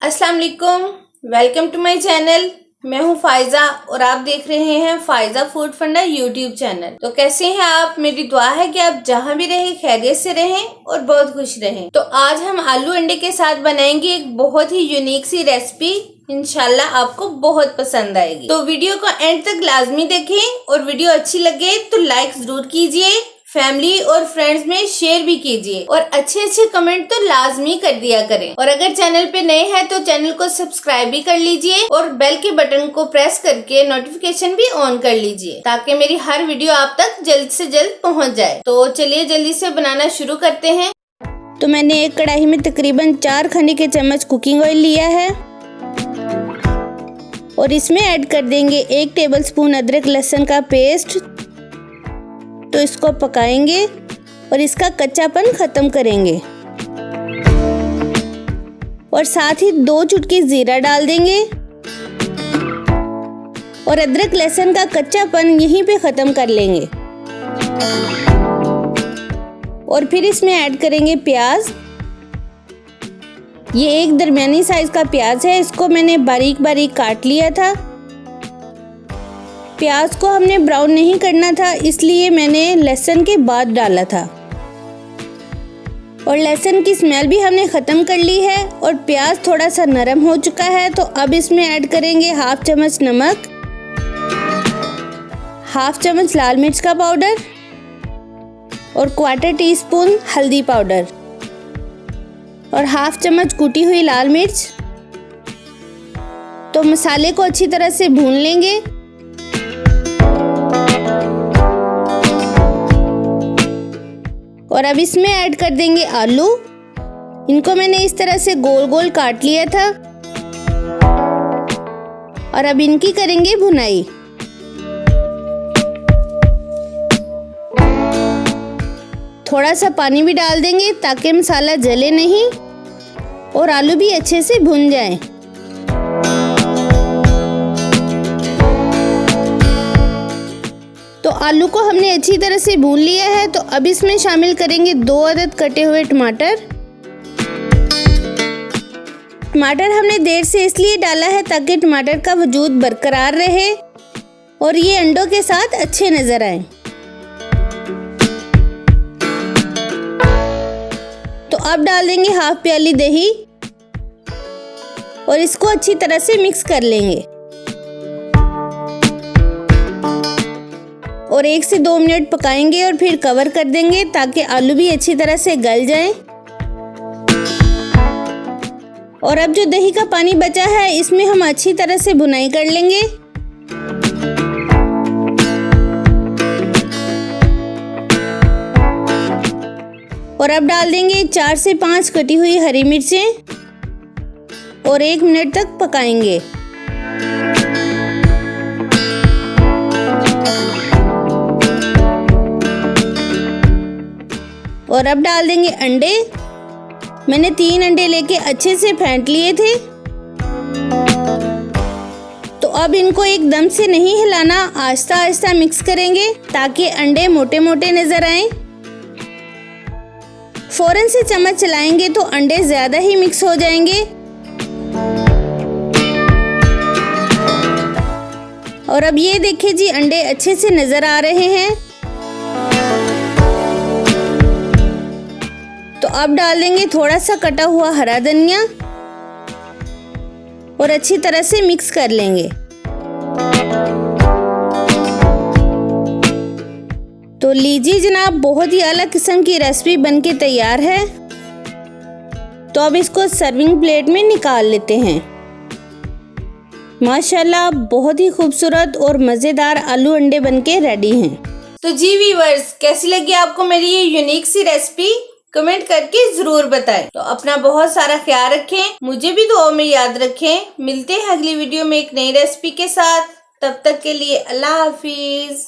अस्सलाम वालेकुम, welcome to my channel. मैं हूं फायजा और आप देख रहे हैं फायजा फूड फंडा यूट्यूब चैनल। तो कैसे हैं आप? मेरी दुआ है कि आप जहां भी रहें खैरियत से रहें और बहुत खुश रहें। तो आज हम आलू अंडे के साथ बनाएंगे एक बहुत ही यूनिक सी रेसिपी। इंशाल्लाह आपको बहुत पसंद आएगी। तो वीडियो को एंड तक लाजमी देखें और वीडियो अच्छी लगे तो लाइक जरूर कीजिए, फैमिली और फ्रेंड्स में शेयर भी कीजिए और अच्छे कमेंट तो लाजमी कर दिया करें। और अगर चैनल पे नए हैं तो चैनल को सब्सक्राइब भी कर लीजिए और बेल के बटन को प्रेस करके नोटिफिकेशन भी ऑन कर लीजिए ताकि मेरी हर वीडियो आप तक जल्द से जल्द पहुंच जाए। तो चलिए जल्दी से बनाना शुरू करते हैं। तो मैंने एक कढ़ाई में तकरीबन 4 खाने के चम्मच कुकिंग ऑयल लिया है और इसमें ऐड कर देंगे 1 टेबलस्पून अदरक लहसुन का पेस्ट। तो इसको पकाएंगे और इसका कच्चापन खत्म करेंगे और साथ ही 2 चुटकी जीरा डाल देंगे और अदरक लहसुन का कच्चापन यहीं पे खत्म कर लेंगे। और फिर इसमें ऐड करेंगे प्याज। ये एक दरमियानी साइज का प्याज है, इसको मैंने बारीक बारीक काट लिया था। प्याज को हमने ब्राउन नहीं करना था, इसलिए मैंने लहसुन के बाद डाला था। और लहसुन की स्मेल भी हमने ख़त्म कर ली है और प्याज थोड़ा सा नरम हो चुका है। तो अब इसमें ऐड करेंगे 1/2 चम्मच नमक, 1/2 चम्मच लाल मिर्च का पाउडर और 1/4 टीस्पून हल्दी पाउडर और 1/2 चम्मच कुटी हुई लाल मिर्च। तो मसाले को अच्छी तरह से भून लेंगे। और अब इसमें ऐड कर देंगे आलू। इनको मैंने इस तरह से गोल गोल काट लिया था और अब इनकी करेंगे भुनाई। थोड़ा सा पानी भी डाल देंगे ताकि मसाला जले नहीं और आलू भी अच्छे से भुन जाए। तो आलू को हमने अच्छी तरह से भून लिया है। तो अब इसमें शामिल करेंगे 2 अदद कटे हुए टमाटर। टमाटर हमने देर से इसलिए डाला है ताकि टमाटर का वजूद बरकरार रहे और ये अंडों के साथ अच्छे नजर आए। तो अब डाल देंगे 1/2 प्याली दही और इसको अच्छी तरह से मिक्स कर लेंगे और 1 से 2 मिनट पकाएंगे और फिर कवर कर देंगे ताकि आलू भी अच्छी तरह से गल जाएं। और अब जो दही का पानी बचा है इसमें हम अच्छी तरह से भुनाई कर लेंगे। और अब डाल देंगे 4 से 5 कटी हुई हरी मिर्चें और 1 मिनट तक पकाएंगे। और अब डाल देंगे अंडे। मैंने 3 अंडे लेके अच्छे से फेंट लिए थे। तो अब इनको एकदम से नहीं हिलाना, आहिस्ता आहिस्ता मिक्स करेंगे ताकि अंडे मोटे मोटे नजर आएं। फौरन से चम्मच चलाएंगे तो अंडे ज्यादा ही मिक्स हो जाएंगे। और अब ये देखिए जी, अंडे अच्छे से नजर आ रहे हैं। तो अब डाल देंगे थोड़ा सा कटा हुआ हरा धनिया और अच्छी तरह से मिक्स कर लेंगे। तो लीजिए जनाब, बहुत ही अलग किस्म की रेसिपी बनके तैयार है। तो अब इसको सर्विंग प्लेट में निकाल लेते हैं। माशाल्लाह, बहुत ही खूबसूरत और मज़ेदार आलू अंडे बनके रेडी हैं। तो जी व्यूअर्स, कैसी लगी आपको मेरी ये यूनिक सी रेसिपी? कमेंट करके जरूर बताएं। तो अपना बहुत सारा ख्याल रखें, मुझे भी दुआ में याद रखें। मिलते हैं अगली वीडियो में एक नई रेसिपी के साथ। तब तक के लिए अल्लाह हाफिज।